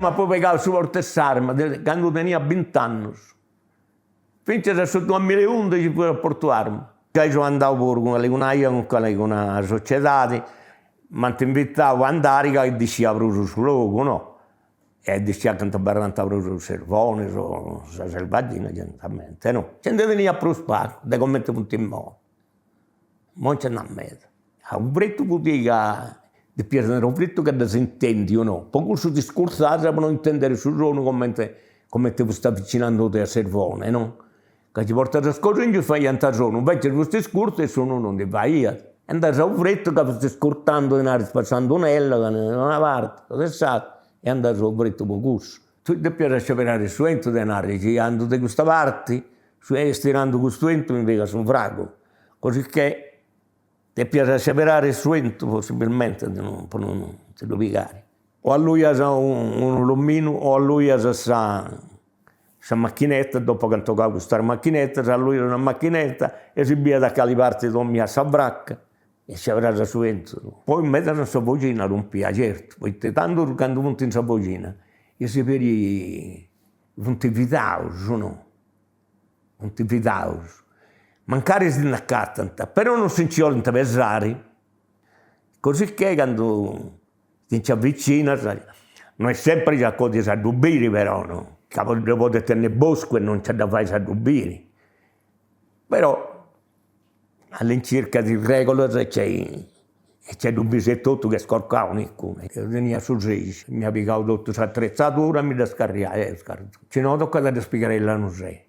Ma poi pegava su portessarma, quando tenia 20 anni. Finché era sul 2011 pure a portuarmi. Già io andavo pure con una società, ma ti invitavo ad andare e diceva proprio sul luogo, no? E diceva che non parlava proprio sul servone, sulla selvaggina, generalmente, no? Gente veniva a sparo, da come punti in modo. Non c'è una meta. Un fritto poteva, di piacere un fritto che si intendi o no. Poi questo discorso per non intendere sul giorno come ti sta avvicinando te a servone, no? Che ci porta a scorrere e fai un giorno, invece questo discorso e sono non ti fai. E andare a un fritto che stai scortando, passando un'ella, da una parte, e andare a un fritto con questo. Tu ti piace scegliere il suento di andare, ci andando da questa parte, stirando questo suento mi vega su un frago. Così che ti piace separare il suento, possibilmente non ti lo piegare. O a lui ha un lomino, o a lui ha questa macchinetta, dopo che toccava questa macchinetta, a lui era una macchinetta, e si via da caliparti con la sabracca, e separare il suento. Poi in mezzo a questa vocina rompia, certo, perché tanto quando punti in questa vocina, e si vedi punti vitausi, no? Punti vitausi. Mancare si innaccata, però non si vuole pesare. Così che quando si avvicina, non è sempre già così a dubire, però, no? Capo di poter tenere bosco e non c'è da fare a dubire. Però all'incirca di regole c'è dubbi tutto che scorcavano, come. Io veniva sul reis, mi ha piccato tutta questa attrezzatura e mi da scarriare. Ci non tocca da spiegare la non sei.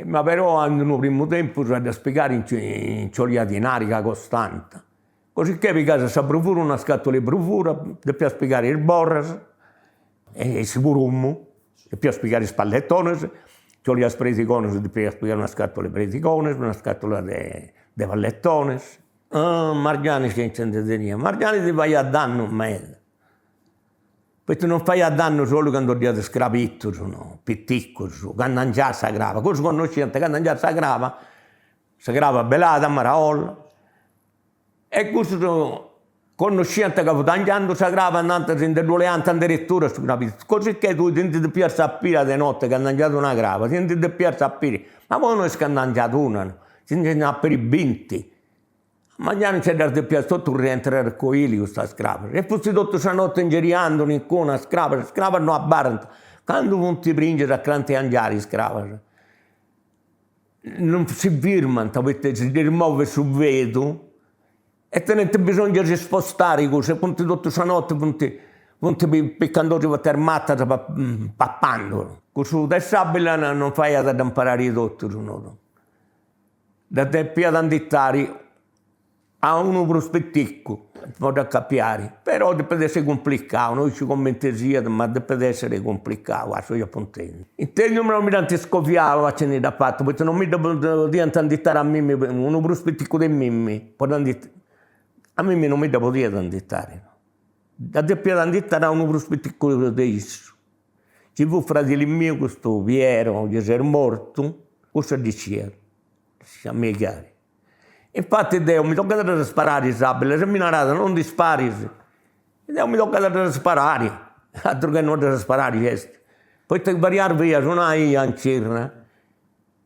Ma però nel primo tempo c'è da spiegare in cioliati in aria costante. Così che per casa sa brufura, una scatola di brufura, deve spiegare il borras e il sicurummo, deve spiegare i spallettones, cioli spreticones, deve spiegare una scatola di preticones, una scatola di pallettones. Margiani che incendetenia, Margiani ti vai a danno meglio. Perché non fai a danno solo quando ti scrapitto, no? Pitticco, quando non già si grava. Questo conoscente, quando non già si grava belata, maraolla. E questo conoscente che sta andando si grava andando in deluleante addirittura su grapitto. Così che tu ti devi sapere di notte che hanno mangiato una grava, ti devi sapere, ma poi non è che hanno mangiato una, ti devi per i 20. Ma già non c'è da più sotto rientrare con i questa scrapa. E fosse tutto questa notte ingeriando una scrapa non abbaranta. Quando non ti prende a cranti angiari scrapa. Non si firmano, perché si rimuove sul vedo e tenete bisogno di spostare cose, punti tutta questa notte, punti piccando per termata, pappando. Questo del sabile non fai ad imparare tutto, no? Da te più ad andittare a uno prospettico, può capire, però deve essere complicato, noi ci commentiamo, ma deve essere complicato, a suoi appunti. In te non mi dante scofiavo a cenere da fatto, perché non mi devo dire andittare a me, uno prospettico di me, a me non mi devo dire andittare. Da te più andittare a uno prospettico di esso. Ci fu fratello mio, questo Piero, che era morto, cosa diceva? A me chiaro. Infatti Dio mi tocca da sparare, sabile, se mi narrate non ti spari. Dio mi tocca da sparare, altro che non da sparare questo. Poi ti variare via, sono io in cirna.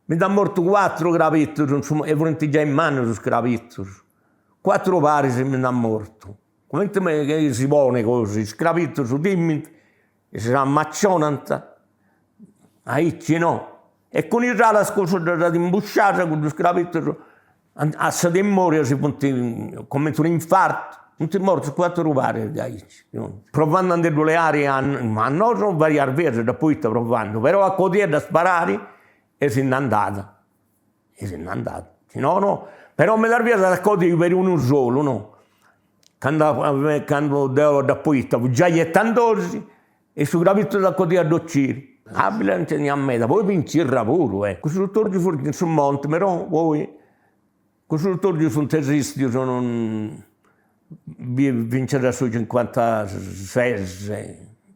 Mi dà morto 4 gravitti, e volenti già in mano su scravitti. 4 pari se mi dà morto. Come che si pone così, scravitti su dimmi, e si ammaccionano. Aici no. E con il rala scorso da imbusciare con lo scravitti, a se muore si punti come un infarto, non ti morto 4 pari, provando a andare le aree, ma non variare verde, da poi sta provando, però a codire da sparare e si è andata. No, però me la via da codire per uno solo, no? Quando da poi stavo già iettandosi e su gravito da codire a docire. Abile non c'è a me, poi vincere pure, questo torno fuori sul monte, però poi questo torno sul terrestrio sono vincere su 56,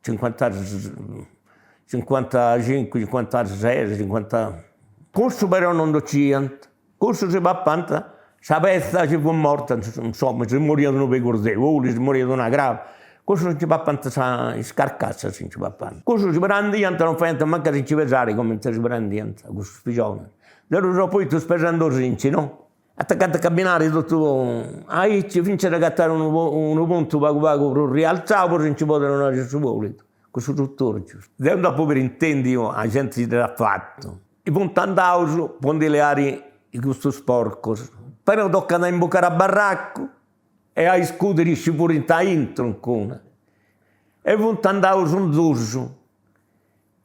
55, 56, 50. Questo però non lo c'è, questo si va a la pezza ci fu morta, insomma, si morivano per cordevoli, si morivano una grave. Questo non ci va a scarcassa, se ci va a questo ci prendiamo, non fa manca se ci pesare come ci prendiamo, questo spicione. Allora poi tu sperando rinci, no? Attaccate a camminare tutto, ci finché a gattare un punto per rialzare, poi non ci potevano andare su volito. Questo tutto giusto. Dopo per intendi, la gente si era fatto. I punti andavano, punti le aree di questo sporco. Però tocca andare in bucare a barracco e ai scuderi ci pure in intro ancora. E punti andavano su un zuso.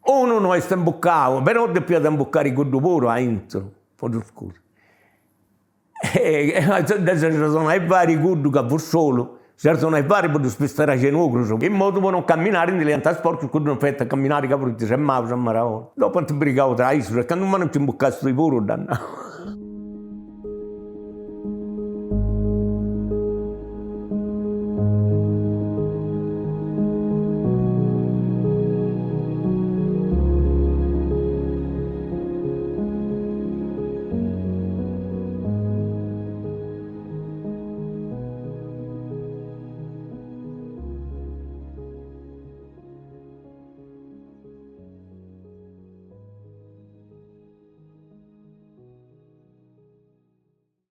Uno non è imboccato, però dobbiamo imboccare il pure a intro, poi scusa. E adesso ci sono i vari gudu che per solo, ci sono i vari per spostare a cenocro, in modo per non camminare in diventa sport, quando non fai camminare che pure ti sei mai, dopo ti brigavo tra i, perché non mi hanno imboccato i pure, dannato.